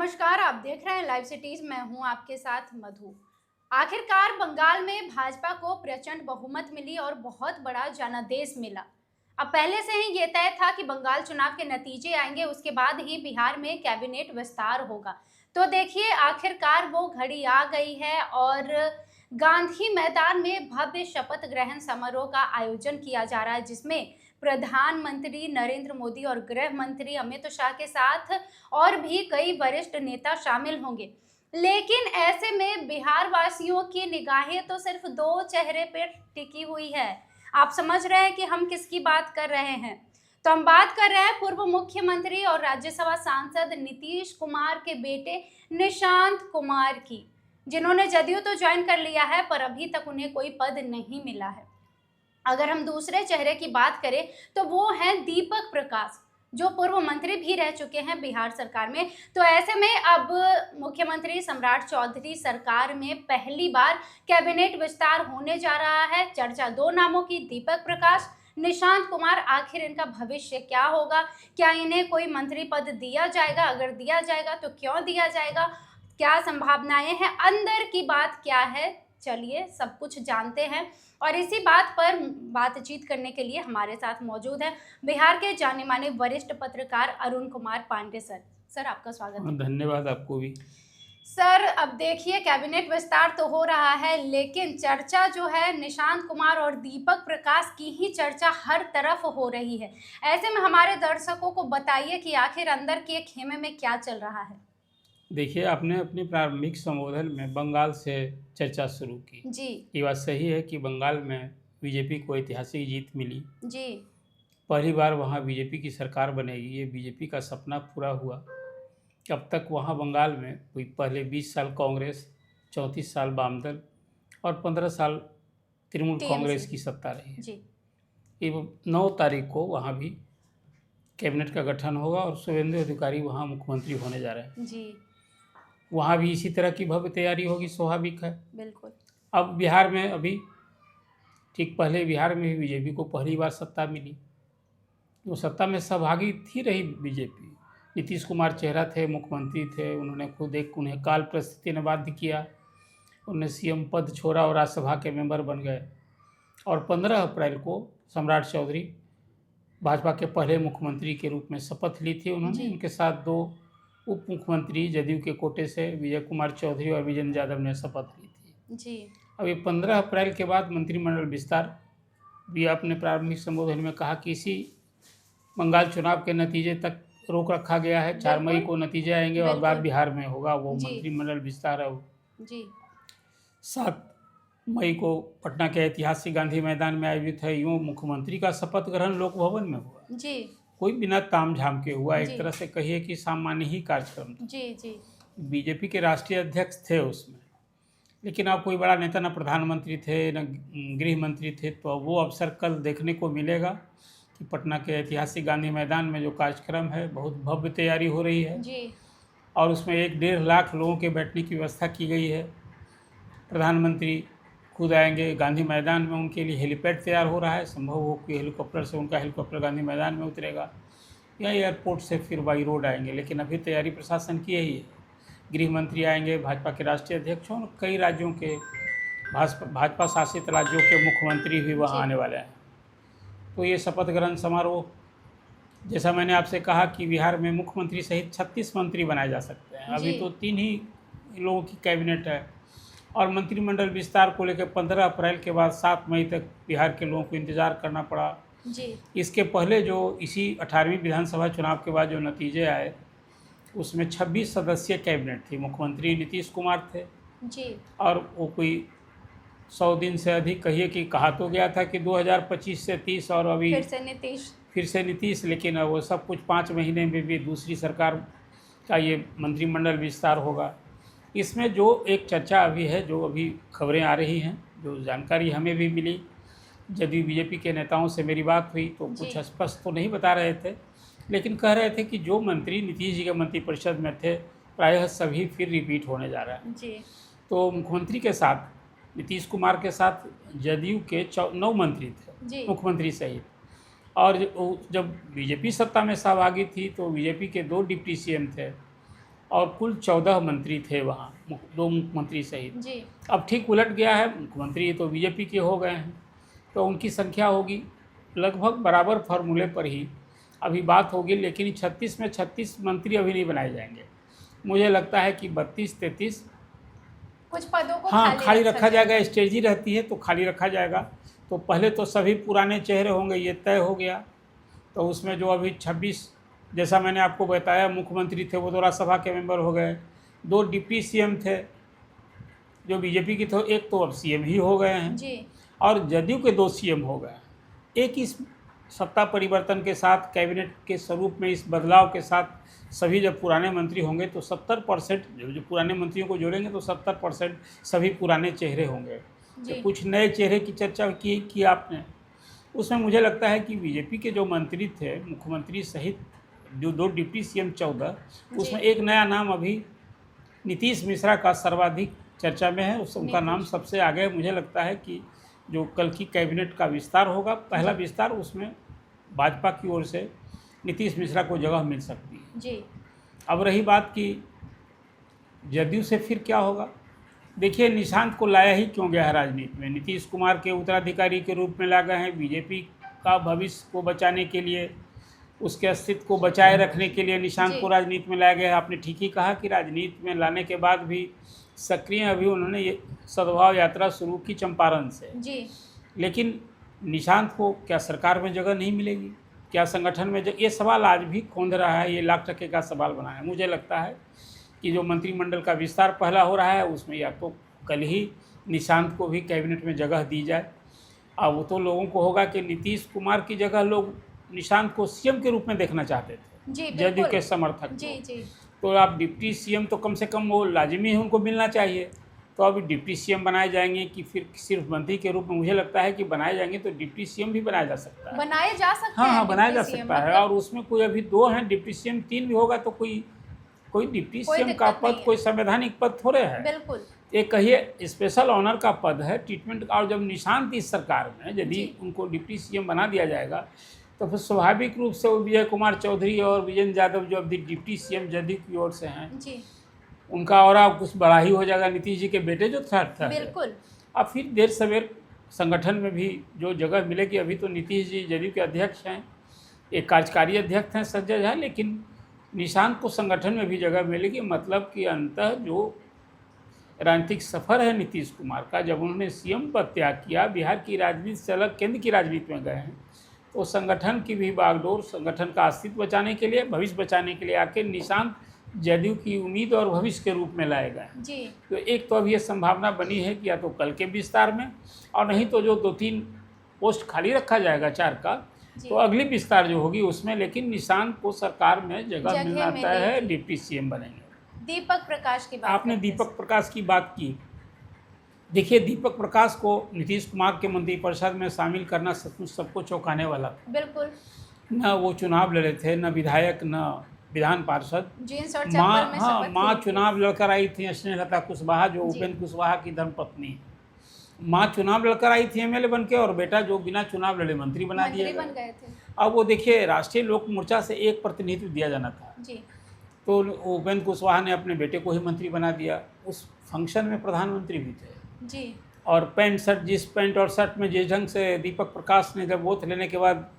नमस्कार, आप देख रहे हैं लाइव सिटीज। मैं हूं आपके साथ मधु। आखिरकार बंगाल में भाजपा को प्रचंड बहुमत मिली और बहुत बड़ा जनादेश मिला। अब पहले से ही ये तय था कि बंगाल चुनाव के नतीजे आएंगे, उसके बाद ही बिहार में कैबिनेट विस्तार होगा। तो देखिए, आखिरकार वो घड़ी आ गई है और गांधी मैदान में भव्य शपथ ग्रहण समारोह का आयोजन किया जा रहा है, जिसमें प्रधानमंत्री नरेंद्र मोदी और गृह मंत्री अमित शाह के साथ और भी कई वरिष्ठ नेता शामिल होंगे। लेकिन ऐसे में बिहार वासियों की निगाहें तो सिर्फ दो चेहरे पर टिकी हुई है। आप समझ रहे हैं कि हम किसकी बात कर रहे हैं। तो हम बात कर रहे हैं पूर्व मुख्यमंत्री और राज्यसभा सांसद नीतीश कुमार के बेटे निशांत कुमार की, जिन्होंने जदयू तो ज्वाइन कर लिया है, पर अभी तक उन्हें कोई पद नहीं मिला है। अगर हम दूसरे चेहरे की बात करें तो वो हैं दीपक प्रकाश, जो पूर्व मंत्री भी रह चुके हैं बिहार सरकार में। तो ऐसे में अब मुख्यमंत्री सम्राट चौधरी सरकार में पहली बार कैबिनेट विस्तार होने जा रहा है। चर्चा दो नामों की, दीपक प्रकाश, निशांत कुमार। आखिर इनका भविष्य क्या होगा? क्या इन्हें कोई मंत्री पद दिया जाएगा? अगर दिया जाएगा तो क्यों दिया जाएगा? क्या संभावनाएं हैं? अंदर की बात क्या है? चलिए सब कुछ जानते हैं। और इसी बात पर बातचीत करने के लिए हमारे साथ मौजूद है बिहार के जाने माने वरिष्ठ पत्रकार अरुण कुमार पांडे सर। सर, आपका स्वागत है। धन्यवाद आपको भी। सर, अब देखिए, कैबिनेट विस्तार तो हो रहा है, लेकिन चर्चा जो है निशांत कुमार और दीपक प्रकाश की ही चर्चा हर तरफ हो रही है। ऐसे में हमारे दर्शकों को बताइए कि आखिर अंदर के खेमे में क्या चल रहा है। देखिए, आपने अपने प्रारंभिक संबोधन में बंगाल से चर्चा शुरू की जी ये बात सही है कि बंगाल में बीजेपी को ऐतिहासिक जीत मिली। जी पहली बार वहाँ बीजेपी की सरकार बनेगी, ये बीजेपी का सपना पूरा हुआ। अब तक वहाँ बंगाल में कोई पहले 20 साल कांग्रेस, 34 साल वामदल और 15 साल तृणमूल कांग्रेस की सत्ता रही है। जी 9 तारीख को वहाँ भी कैबिनेट का गठन होगा और शुभेंदु अधिकारी वहाँ मुख्यमंत्री होने जा रहे हैं। जी वहाँ भी इसी तरह की भव्य तैयारी होगी, स्वाभाविक है। बिल्कुल। अब बिहार में अभी ठीक पहले बिहार में भी बीजेपी को पहली बार सत्ता मिली। वो सत्ता में सहभागी थी रही बीजेपी। नीतीश कुमार चेहरा थे, मुख्यमंत्री थे, उन्होंने खुद उन्हें काल परिस्थिति ने बाध्य किया। उन्होंने सीएम पद छोड़ा और राज्यसभा के मेंबर बन गए। और 15 अप्रैल को सम्राट चौधरी भाजपा के पहले मुख्यमंत्री के रूप में शपथ ली थी उन्होंने। उनके साथ 2 उप मुख्यमंत्री जदयू के कोटे से विजय कुमार चौधरी और विजेंद्र यादव ने शपथ ली थी। जी अब ये 15 अप्रैल के बाद मंत्रिमंडल विस्तार भी आपने प्रारंभिक संबोधन में कहा कि इसी बंगाल चुनाव के नतीजे तक रोक रखा गया है। 4 मई को नतीजे आएंगे और बाद बिहार में होगा वो मंत्रिमंडल विस्तार है। जी 7 मई को पटना के ऐतिहासिक गांधी मैदान में आयोजित है। यूँ मुख्यमंत्री का शपथ ग्रहण लोक भवन में हुआ। जी कोई बिना तामझाम के हुआ, एक तरह से कहिए कि सामान्य ही कार्यक्रम था। जी जी बीजेपी के राष्ट्रीय अध्यक्ष थे उसमें, लेकिन अब कोई बड़ा नेता, न प्रधानमंत्री थे न गृह मंत्री थे। तो वो अवसर कल देखने को मिलेगा कि पटना के ऐतिहासिक गांधी मैदान में जो कार्यक्रम है, बहुत भव्य तैयारी हो रही है जी और उसमें 1-1.5 लाख लोगों के बैठने की व्यवस्था की गई है। प्रधानमंत्री खुद आएंगे गांधी मैदान में, उनके लिए हेलीपैड तैयार हो रहा है। संभव हो कि हेलीकॉप्टर से उनका हेलीकॉप्टर गांधी मैदान में उतरेगा या एयरपोर्ट से फिर बाई रोड आएंगे, लेकिन अभी तैयारी प्रशासन की यही है। गृह मंत्री आएंगे, भाजपा के राष्ट्रीय अध्यक्ष और कई राज्यों के भाजपा शासित राज्यों के मुख्यमंत्री भी वहाँ आने वाले हैं। तो ये शपथ ग्रहण समारोह, जैसा मैंने आपसे कहा कि बिहार में मुख्यमंत्री सहित 36 मंत्री बनाए जा सकते हैं। अभी तो 3 ही लोगों की कैबिनेट है और मंत्रिमंडल विस्तार को लेकर 15 अप्रैल के बाद 7 मई तक बिहार के लोगों को इंतज़ार करना पड़ा। जी इसके पहले जो इसी 18वीं विधानसभा चुनाव के बाद जो नतीजे आए, उसमें 26 सदस्यीय कैबिनेट थी। मुख्यमंत्री नीतीश कुमार थे जी और वो कोई 100 दिन से अधिक कहिए कि कहा तो गया था कि 2025 से 30 और अभी फिर से नीतीश, लेकिन वो सब कुछ 5 महीने में भी दूसरी सरकार का ये मंत्रिमंडल विस्तार होगा। इसमें जो एक चर्चा अभी है, जो अभी खबरें आ रही हैं, जो जानकारी हमें भी मिली, जदयू बीजेपी के नेताओं से मेरी बात हुई तो कुछ स्पष्ट तो नहीं बता रहे थे, लेकिन कह रहे थे कि जो मंत्री नीतीश जी के मंत्रिपरिषद में थे प्रायः सभी फिर रिपीट होने जा रहा है। जी तो मुख्यमंत्री के साथ, नीतीश कुमार के साथ जदयू के 9 मंत्री थे मुख्यमंत्री सहित। और जब बीजेपी सत्ता में सहभागी थी तो बीजेपी के 2 डिप्टी सीएम थे, और कुल 14 मंत्री थे वहाँ, 2 मुख्यमंत्री सहित। जी। अब ठीक उलट गया है, मुख्यमंत्री तो बीजेपी के हो गए हैं, तो उनकी संख्या होगी लगभग बराबर फार्मूले पर ही अभी बात होगी। लेकिन 36 में 36 मंत्री अभी नहीं बनाए जाएंगे। मुझे लगता है कि 32-33 कुछ पदों को हाँ खाली रखा जाएगा। स्ट्रेटजी रहती है तो खाली रखा जाएगा। तो पहले तो सभी पुराने चेहरे होंगे, ये तय हो गया। तो उसमें जो अभी 26, जैसा मैंने आपको बताया, मुख्यमंत्री थे वो तो राज्यसभा के मेंबर हो गए। 2 डिप्टी सीएम थे जो बीजेपी की थे, एक तो अब सीएम ही हो गए हैं जी। और जदयू के 2 सीएम हो गए। एक इस सत्ता परिवर्तन के साथ, कैबिनेट के स्वरूप में इस बदलाव के साथ सभी जब पुराने मंत्री होंगे तो 70% जो पुराने मंत्रियों को जोड़ेंगे तो 70% सभी पुराने चेहरे होंगे। तो कुछ नए चेहरे की चर्चा की आपने, उसमें मुझे लगता है कि बीजेपी के जो मंत्री थे, मुख्यमंत्री सहित जो 2 डिप्टी सीएम 14, उसमें एक नया नाम अभी नीतीश मिश्रा का सर्वाधिक चर्चा में है। उनका नाम सबसे आगे है। मुझे लगता है कि जो कल की कैबिनेट का विस्तार होगा, पहला विस्तार, उसमें भाजपा की ओर से नीतीश मिश्रा को जगह मिल सकती है जी। अब रही बात कि जदयू से फिर क्या होगा, देखिए निशांत को लाया ही क्यों गया है राजनीति में। नीतीश कुमार के उत्तराधिकारी के रूप में ला गए हैं, बीजेपी का भविष्य को बचाने के लिए, उसके अस्तित्व को बचाए रखने के लिए निशांत को राजनीति में लाया गया है। आपने ठीक ही कहा कि राजनीति में लाने के बाद भी सक्रिय अभी उन्होंने ये सद्भाव यात्रा शुरू की चंपारण से जी। लेकिन निशांत को क्या सरकार में जगह नहीं मिलेगी, क्या संगठन में ये सवाल आज भी खोंद रहा है। ये लाख टके का सवाल बना है। मुझे लगता है कि जो मंत्रिमंडल का विस्तार पहला हो रहा है उसमें या तो कल ही निशांत को भी कैबिनेट में जगह दी जाए। अब वो तो लोगों को होगा कि नीतीश कुमार की जगह लोग निशांत को सीएम के रूप में देखना चाहते थे, जदयू के समर्थक। जी। तो आप डिप्टी सीएम तो कम से कम वो लाजिमी है, उनको मिलना चाहिए। तो अभी डिप्टी सीएम बनाए जाएंगे कि फिर सिर्फ मंत्री के रूप में, मुझे लगता है कि बनाए जाएंगे तो डिप्टी सीएम भी बनाया जा सकता है। बनाए जा सकते हैं। हाँ, बनाया जा सकता है। और उसमें कोई अभी 2 हैं डिप्टी सीएम, 3 भी होगा तो कोई डिप्टी सीएम का पद कोई संवैधानिक पद थोड़े है। बिल्कुल। एक कहिए स्पेशल ऑनर का पद है, ट्रीटमेंट। और जब निशांत इस सरकार में यदि उनको डिप्टी सीएम बना दिया जाएगा तो फिर स्वाभाविक रूप से वो विजय कुमार चौधरी और विजेंद्र यादव जो अभी डिप्टी सीएम जदयू की ओर से हैं जी, उनका और कुछ बड़ा ही हो जाएगा। नीतीश जी के बेटे जो था बिल्कुल। अब फिर देर सवेर संगठन में भी जो जगह मिलेगी। अभी तो नीतीश जी जदयू के अध्यक्ष हैं, एक कार्यकारी अध्यक्ष हैं संजय झा, लेकिन निशांत को संगठन में भी जगह मिलेगी। मतलब कि अंततः जो राजनीतिक सफ़र है नीतीश कुमार का, जब उन्होंने सीएम पद त्याग किया, बिहार की राजनीति से अलग केंद्र की राजनीति में गए हैं, तो संगठन की भी बागडोर, संगठन का अस्तित्व बचाने के लिए, भविष्य बचाने के लिए आके निशांत जदयू की उम्मीद और भविष्य के रूप में लाए गए हैं। जी। तो एक तो अभी ये संभावना बनी है कि या तो कल के विस्तार में, और नहीं तो जो 2-3 पोस्ट खाली रखा जाएगा 4 का, तो अगली विस्तार जो होगी उसमें, लेकिन निशांत को सरकार में जगह मिलना तय है, डिप्टी सीएम बनेंगे। दीपक प्रकाश की बात, आपने दीपक प्रकाश की बात की। देखिए दीपक प्रकाश को नीतीश कुमार के मंत्रिपरिषद में शामिल करना सचमुच सबको चौंकाने वाला था। बिल्कुल। न वो चुनाव लड़े थे, न विधायक, न विधान पार्षद। माँ चुनाव लड़कर आई थी स्नेहलता कुशवाहा, जो उपेंद्र कुशवाहा की धर्मपत्नी है। माँ चुनाव लड़कर आई थी एमएलए बन के, और बेटा जो बिना चुनाव लड़े मंत्री बना दिए गए। अब वो देखिए राष्ट्रीय लोक मोर्चा से एक प्रतिनिधित्व दिया जाना था जी। तो उपेंद्र कुशवाहा ने अपने बेटे को ही मंत्री बना दिया। उस फंक्शन में प्रधानमंत्री भी थे जी। और जिस पैंट और शर्ट में जिस ढंग से दीपक प्रकाश ने जब वोट लेने के बाद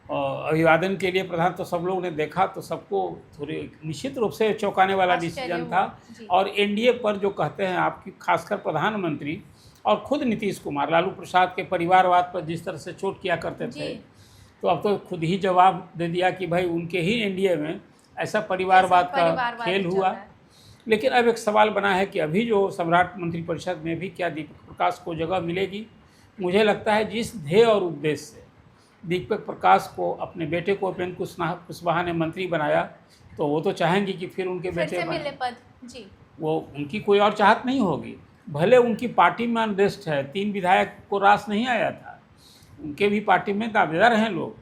अभिवादन के लिए प्रधान, तो सब लोगों ने देखा तो सबको थोड़े निश्चित रूप से चौंकाने वाला डिसीजन था। और एनडीए पर जो कहते हैं आपकी, खासकर प्रधानमंत्री और खुद नीतीश कुमार लालू प्रसाद के परिवारवाद पर जिस तरह से चोट किया करते थे, तो अब तो खुद ही जवाब दे दिया कि भाई उनके ही एनडीए में ऐसा परिवारवाद का खेल हुआ। लेकिन अब एक सवाल बना है कि अभी जो सम्राट मंत्रिपरिषद में भी क्या दीपक प्रकाश को जगह मिलेगी। मुझे लगता है जिस ध्येय और उद्देश्य से दीपक प्रकाश को, अपने बेटे को उपेंद्र कुशवाहा ने मंत्री बनाया, तो वो तो चाहेंगे कि फिर उनके बेटे मिले पद। जी। वो उनकी कोई और चाहत नहीं होगी। भले उनकी पार्टी में अनरेस्ट है, 3 विधायक को रास नहीं आया था, उनके भी पार्टी में दावेदार हैं लोग,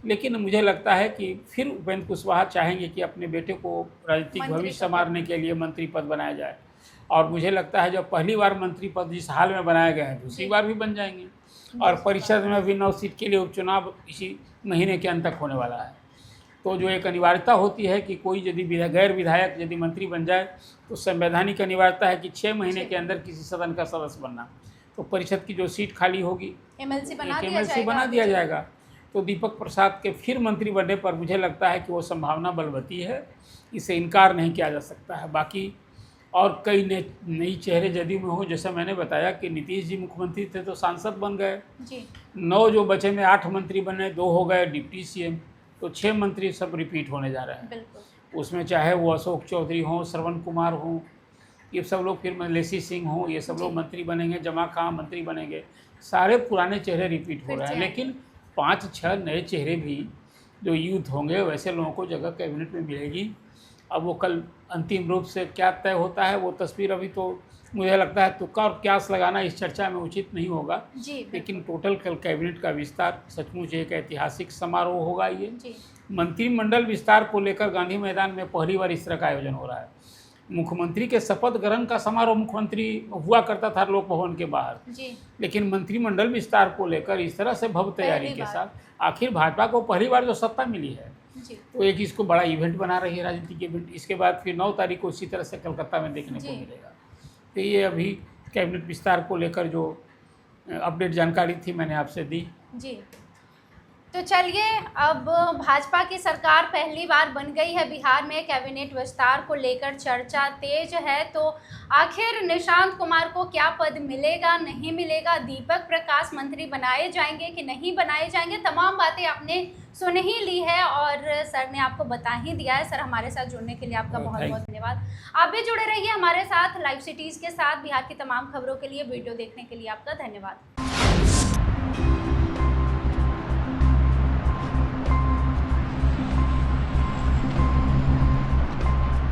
लेकिन मुझे लगता है कि फिर उपेंद्र कुशवाहा चाहेंगे कि अपने बेटे को राजनीतिक भविष्य संवारने के लिए मंत्री पद बनाया जाए। और मुझे लगता है जब पहली बार मंत्री पद जिस हाल में बनाए गए हैं, दूसरी बार भी बन जाएंगे। और परिषद में भी 9 सीट के लिए उपचुनाव इसी महीने के अंत तक होने वाला है। तो जो एक अनिवार्यता होती है कि कोई यदि गैर विधायक यदि मंत्री बन जाए तो संवैधानिक अनिवार्यता है कि 6 महीने के अंदर किसी सदन का सदस्य बनना। तो परिषद की जो सीट खाली होगी एमएलसी बना दिया जाएगा। तो दीपक प्रसाद के फिर मंत्री बनने पर मुझे लगता है कि वो संभावना बलवती है, इसे इनकार नहीं किया जा सकता है। बाकी और कई नई चेहरे जदयू में हो, जैसा मैंने बताया कि नीतीश जी मुख्यमंत्री थे तो सांसद बन गए जी। 9 जो बचे में 8 मंत्री बने, 2 हो गए डिप्टी सीएम, तो 6 मंत्री सब रिपीट होने जा रहे हैं। बिल्कुल। उसमें चाहे वो अशोक चौधरी हों, श्रवण कुमार हों, ये सब लोग, फिर लेसी सिंह हों, ये सब लोग मंत्री बनेंगे, जमा खां मंत्री बनेंगे, सारे पुराने चेहरे रिपीट हो रहे हैं। लेकिन 5-6 नए चेहरे भी जो यूथ होंगे वैसे लोगों को जगह कैबिनेट में मिलेगी। अब वो कल अंतिम रूप से क्या तय होता है वो तस्वीर अभी तो मुझे लगता है तुक्का और क्यास लगाना इस चर्चा में उचित नहीं होगा जी। लेकिन टोटल कल कैबिनेट का विस्तार सचमुच एक ऐतिहासिक समारोह होगा। ये मंत्रिमंडल विस्तार को लेकर गांधी मैदान में पहली बार इस तरह का आयोजन हो रहा है। मुख्यमंत्री के शपथ ग्रहण का समारोह मुख्यमंत्री हुआ करता था लोक भवन के बाहर जी। लेकिन मंत्रिमंडल विस्तार को लेकर इस तरह से भव्य तैयारी के साथ आखिर भाजपा को पहली बार जो सत्ता मिली है तो एक इसको बड़ा इवेंट बना रही है, राजनीतिक इवेंट। इसके बाद फिर 9 तारीख को इसी तरह से कलकत्ता में देखने को मिलेगा। तो ये अभी कैबिनेट विस्तार को लेकर जो अपडेट जानकारी थी मैंने आपसे दी जी। तो चलिए, अब भाजपा की सरकार पहली बार बन गई है बिहार में, कैबिनेट विस्तार को लेकर चर्चा तेज है। तो आखिर निशांत कुमार को क्या पद मिलेगा, नहीं मिलेगा, दीपक प्रकाश मंत्री बनाए जाएंगे कि नहीं बनाए जाएंगे, तमाम बातें आपने सुन ही ली है और सर ने आपको बता ही दिया है। सर, हमारे साथ जुड़ने के लिए आपका बहुत बहुत धन्यवाद। आप भी जुड़े रहिए हमारे साथ लाइव सिटीज़ के साथ। बिहार की तमाम खबरों के लिए, वीडियो देखने के लिए आपका धन्यवाद।